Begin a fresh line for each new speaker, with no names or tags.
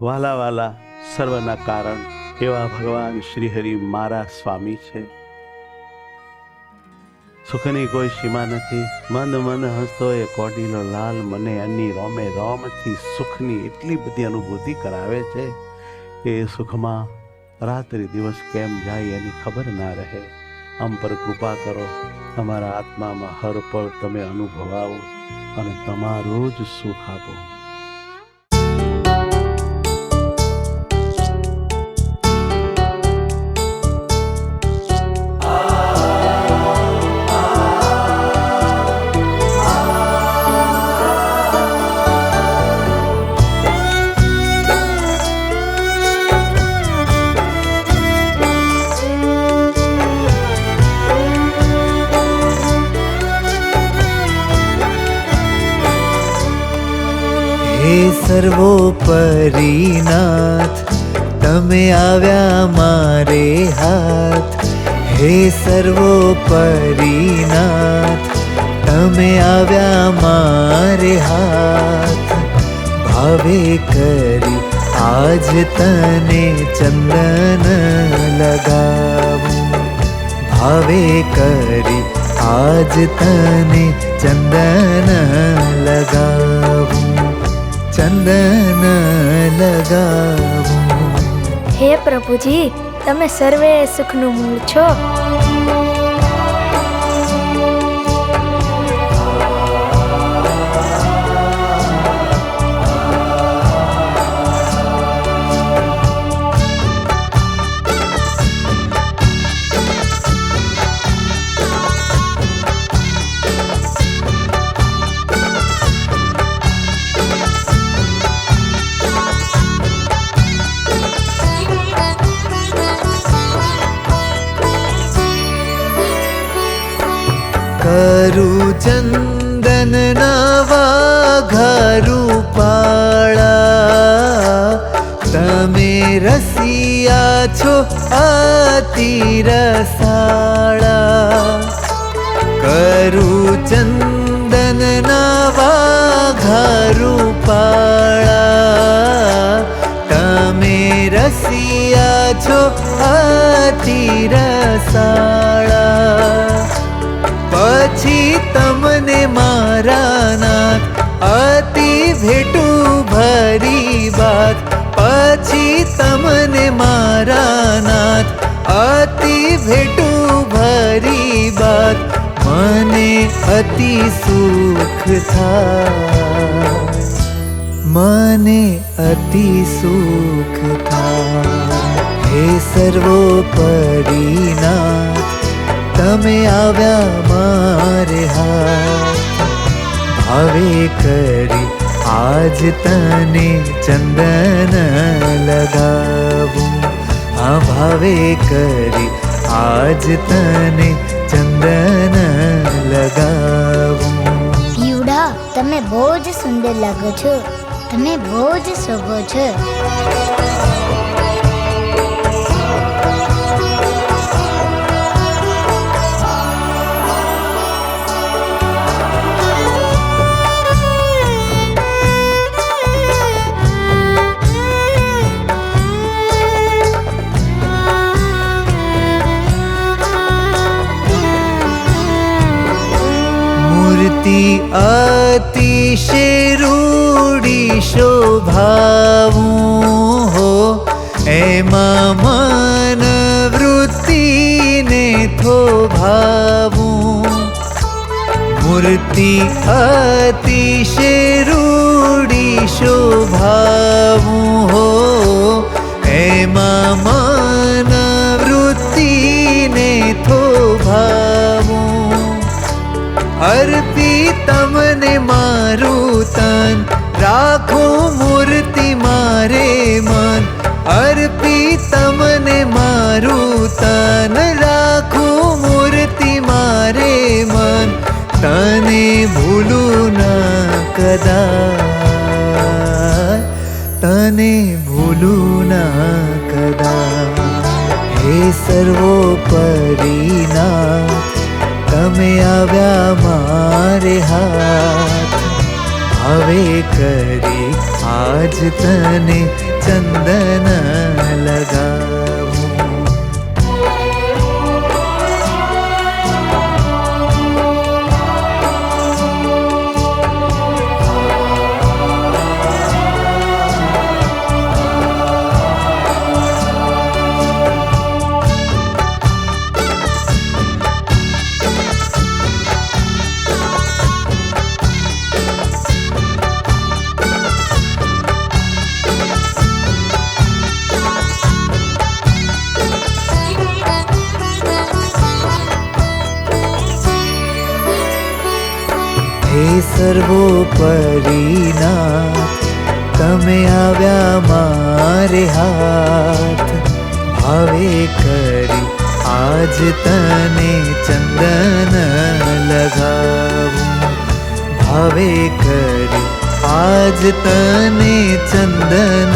વાલા વાલા સર્વના કારણ એવા ભગવાન શ્રીહરિ મારા સ્વામી છે. સુખની કોઈ સીમા નથી. મંદ મંદ હસતો એ કોડીલો લાલ મને અની રોમે રોમથી સુખની એટલી બધી અનુભૂતિ કરાવે છે કે એ સુખમાં રાત્રિ દિવસ કેમ જાય એની ખબર ના રહે. આમ પર કૃપા કરો, તમારા આત્મામાં હર પળ તમે અનુભવાવો અને તમારું જ સુખ આપો.
હે સર્વોપરીનાથ, તમે આવ્યા મારે હાથ. હે સર્વોપરીનાથ, તમે આવ્યા મારે હાથ. ભાવે કરી આજ તને ચંદન લગાવું. ભાવે કરી આજ તને ચંદન લગાવું. ચંદન લગાવું.
હે પ્રભુજી, તમે સર્વે સુખનું મૂળ છો.
કરું ચંદન નવા ઘરૂપાળા, તમે રસિયા છો અતિ રસાળા. કરું ચંદન નવા ઘરૂપાળા, તમે રસિયા છો અતિ રસાળા. પછી તમને મારા નાથ અતિ ભેટું ભરી બાત. પછી તમને મારા નાથ અતિ ભેટું ભરી બાત. મને અતિ સુખ થાય. મને અતિ સુખ થાય. હે સર્વોપરીનાથ, તમે આવ્યા મારે હાથ. ભાવે કરી આજ તને ચંદન લગાવું. હા, ભાવે કરી આજ તને ચંદન લગાવું.
પીવડા, તમે બહુ જ સુંદર લાગો છો. તમે બહુ જ શોભો છો.
અતિશય રૂડી શોભાવું હો, એમાં મન વૃત્તિને થોભાવું. મૂર્તિ અતિશય રૂડી શોભાવું હો, એમાં મન વૃત્તિને થોભાવું. અર્પી તમને મારું તન, રાખું મૂર્તિ મારે મન. અર્પી તમને મારું તન, રાખું મૂર્તિ મારે મન. તને ભૂલું ના કદાચ, તને ભૂલું ના કદાચ. હે સર્વોપરીનાથ, તમે આવ્યા મારે હાથ. ભાવે કરી આજ તને ચંદન લગાવું. હે સર્વોપરીનાથ, તમે આવ્યા મારે હાથ, ભાવે કરી આજ તને ચંદન લગાવું. ભાવે કરી આજ તને ચંદન